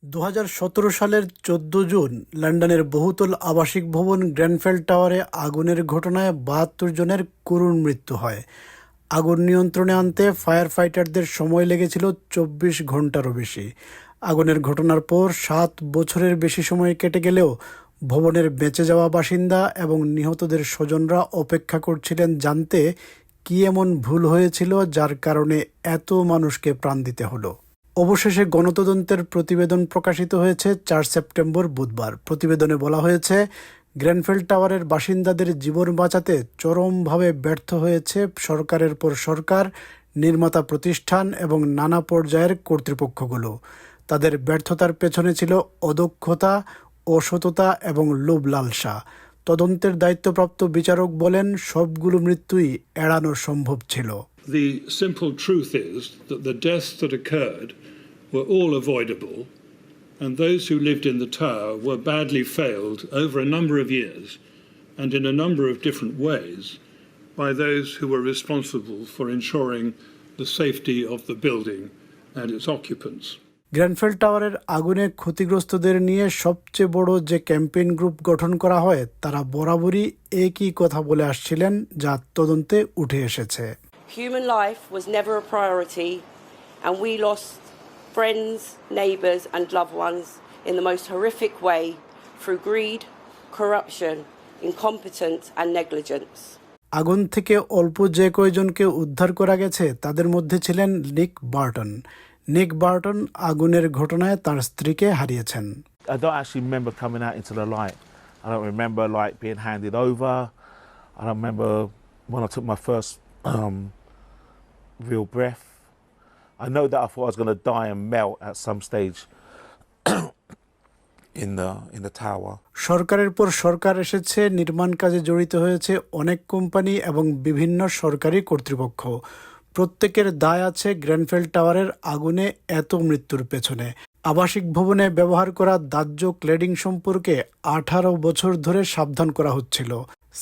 2017 সালের 14 জুন লন্ডনের বহুতল আবাসিক ভবন গ্রেনফেল টাওয়ারে আগুনের ঘটনায় 72 জনের করুণ মৃত্যু হয়। আগুন নিয়ন্ত্রণে আনতে ফায়ার ফাইটারদের সময় লেগেছিল 24 ঘন্টারও বেশি। আগুনের ঘটনার পর 7 বছরের বেশি সময় কেটে গেলেও ভবনের বেঁচে যাওয়া বাসিন্দা এবং নিহতদের স্বজনরা অপেক্ষা করছিলেন জানতে কী এমন ভুল হয়েছিল যার কারণে এত মানুষকে প্রাণ দিতে হলো। অবশেষে গণতদন্তের প্রতিবেদন প্রকাশিত হয়েছে 4 সেপ্টেম্বর বুধবার। প্রতিবেদনে বলা হয়েছে, গ্রেনফেল টাওয়ারের বাসিন্দাদের জীবন বাঁচাতে চরমভাবে ব্যর্থ হয়েছে সরকারের পর সরকার, নির্মাতা প্রতিষ্ঠান এবং নানা পর্যায়ের কর্তৃপক্ষগুলো। তাদের ব্যর্থতার পেছনে ছিল অদক্ষতা, অসততা এবং লোভ লালসা। তদন্তের দায়িত্বপ্রাপ্ত বিচারক বলেন, সবগুলো মৃত্যুই এড়ানো সম্ভব ছিল। The simple truth is that the deaths that occurred were all avoidable, and those who lived in the tower were badly failed over a number of years and in a number of different ways by those who were responsible for ensuring the safety of the building and its occupants. Grenfell টাওয়ারের আগুনে ক্ষতিগ্রস্তদের নিয়ে সবচেয়ে বড় যে campaign group গঠন করা হয়, তারা বরাবরই একই কথা বলে আসছিলেন, যা তদন্তে উঠে এসেছে। Human life was never a priority, and we lost friends, neighbours and loved ones in the most horrific way through greed, corruption, incompetence and negligence. আগুন থেকে অল্প যে কয়জনকে উদ্ধার করা গেছে তাদের মধ্যে ছিলেন নিক বার্টন। নিক বার্টন আগুনের ঘটনায় তার স্ত্রীকে হারিয়েছেন। I don't actually remember coming out into the light. I don't remember being handed over. I don't remember when I took my first real breath. I know that I thought I was going to die and melt at some stage in the tower. সরকারের পর সরকার এসেছে, নির্মাণ কাজে জড়িত হয়েছে অনেক company এবং বিভিন্ন সরকারি কর্তৃপক্ষ। প্রত্যেকের দায় আছে গ্রেনফেল টাওয়ারের আগুনে এত মৃত্যুর পেছনে। আবাসিক ভবনে ব্যবহার করা দাহ্য ক্লেডিং সম্পর্কে 18 বছর ধরে সাবধান করা হচ্ছিল।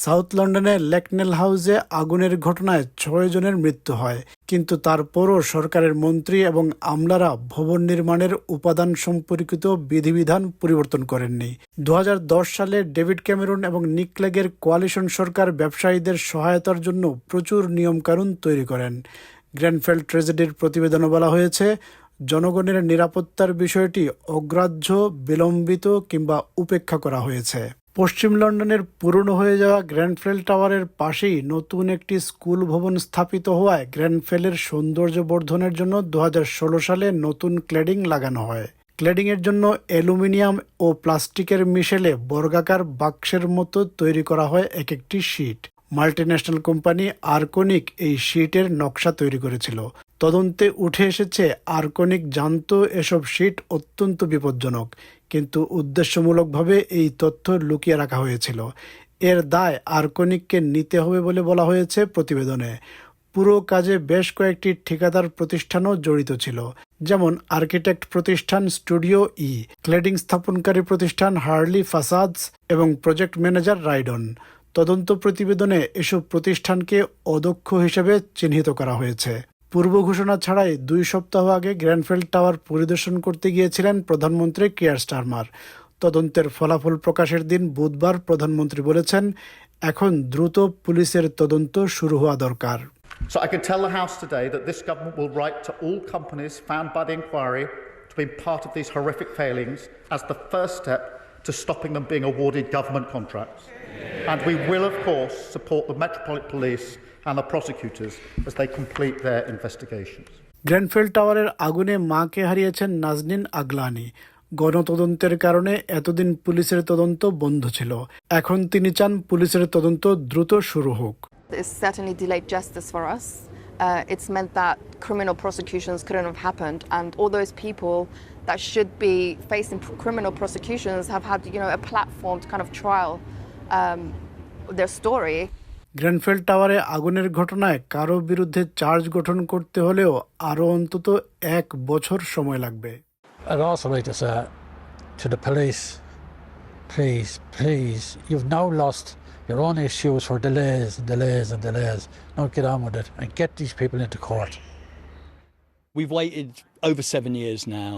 সাউথ লন্ডনের লেকনেল হাউসে আগুনের ঘটনায় 6 জনের মৃত্যু হয়, কিন্তু তারপরও সরকারের মন্ত্রী এবং আমলারা ভবন নির্মাণের উপাদান সম্পর্কিত বিধিবিধান পরিবর্তন করেননি। 2010 সালে ডেভিড ক্যামেরন এবং নিক ক্লেগের কোয়ালিশন সরকার ব্যবসায়ীদের সহায়তার জন্য প্রচুর নিয়মকানুন তৈরি করেন। গ্রেনফেল ট্র্যাজেডির প্রতিবেদনে বলা হয়েছে, জনগণের নিরাপত্তার বিষয়টি অগ্রাহ্য, বিলম্বিত কিংবা উপেক্ষা করা হয়েছে। পশ্চিম লন্ডনের পুরনো হয়ে যাওয়া গ্রেনফেল টাওয়ারের পাশেই নতুন একটি স্কুল ভবন স্থাপিত হওয়ায় গ্রেনফেলের সৌন্দর্য বর্ধনের জন্য 2016 সালে নতুন ক্লেডিং লাগানো হয়। ক্লেডিংয়ের জন্য অ্যালুমিনিয়াম ও প্লাস্টিকের মিশেলে বর্গাকার বাক্সের মতো তৈরি করা হয় এক একটি শীট। মাল্টিন্যাশনাল কোম্পানি আর্কনিক এই শীটের নকশা তৈরি করেছিল। তদন্তে উঠে এসেছে, আর্কনিক জানতো এসব শীট অত্যন্ত বিপজ্জনক, কিন্তু উদ্দেশ্যমূলকভাবে এই তথ্য লুকিয়ে রাখা হয়েছিল। এর দায় আর্কনিককে নিতে হবে বলে বলা হয়েছে প্রতিবেদনে। পুরো কাজে বেশ কয়েকটি ঠিকাদার প্রতিষ্ঠানও জড়িত ছিল, যেমন আর্কিটেক্ট প্রতিষ্ঠান স্টুডিও ই, ক্লেডিং স্থাপনকারী প্রতিষ্ঠান হার্লি ফাসাদস এবং প্রজেক্ট ম্যানেজার রাইডন। তদন্ত প্রতিবেদনে এসব প্রতিষ্ঠানকে অদক্ষ হিসেবে চিহ্নিত করা হয়েছে। পূর্ব ঘোষণা ছাড়াই 2 সপ্তাহ আগে গ্রেনফেল টাওয়ার পরিদর্শন করতে গিয়েছিলেন প্রধানমন্ত্রী কিয়ার স্টারমার। তদন্তের ফলাফল প্রকাশের দিন বুধবার প্রধানমন্ত্রী বলেছেন, এখন দ্রুত পুলিশের তদন্ত শুরু হওয়া দরকার। So I can tell the House today that this government will write to all companies found by the inquiry to be part of these horrific failings as the first step to stopping them being awarded government contracts. And we will, of course, support the Metropolitan Police and the prosecutors as they complete their investigations. Grenfell টাওয়ারের আগুনে মাকে হারিয়েছেন নাজনীন আগলানি। গণতদন্তের কারণে এতদিন পুলিশের তদন্ত বন্ধ ছিল। এখন তিনি চান পুলিশের তদন্ত দ্রুত শুরু হোক। It's certainly delayed justice for us. It's meant that criminal prosecutions couldn't have happened, and all those people that should be facing criminal prosecutions have had, a platform to kind of trial their story. Grenfell টাওয়ারে আগুনের ঘটনায় কারো বিরুদ্ধে charge গঠন করতে হলেও আরও অন্তত 1 বছর সময় লাগবে। I'd also like to say to the police, please, you've now lost your own issues for delays and delays and delays. Now get on with it and get these people into court. We've waited over 7 years now.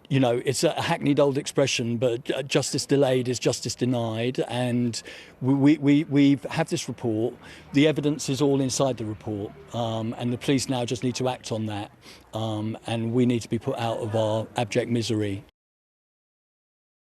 You know, it's a hackneyed old expression, but justice delayed is justice denied. And we have this report. The evidence is all inside the report, and the police now just need to act on that. And we need to be put out of our abject misery.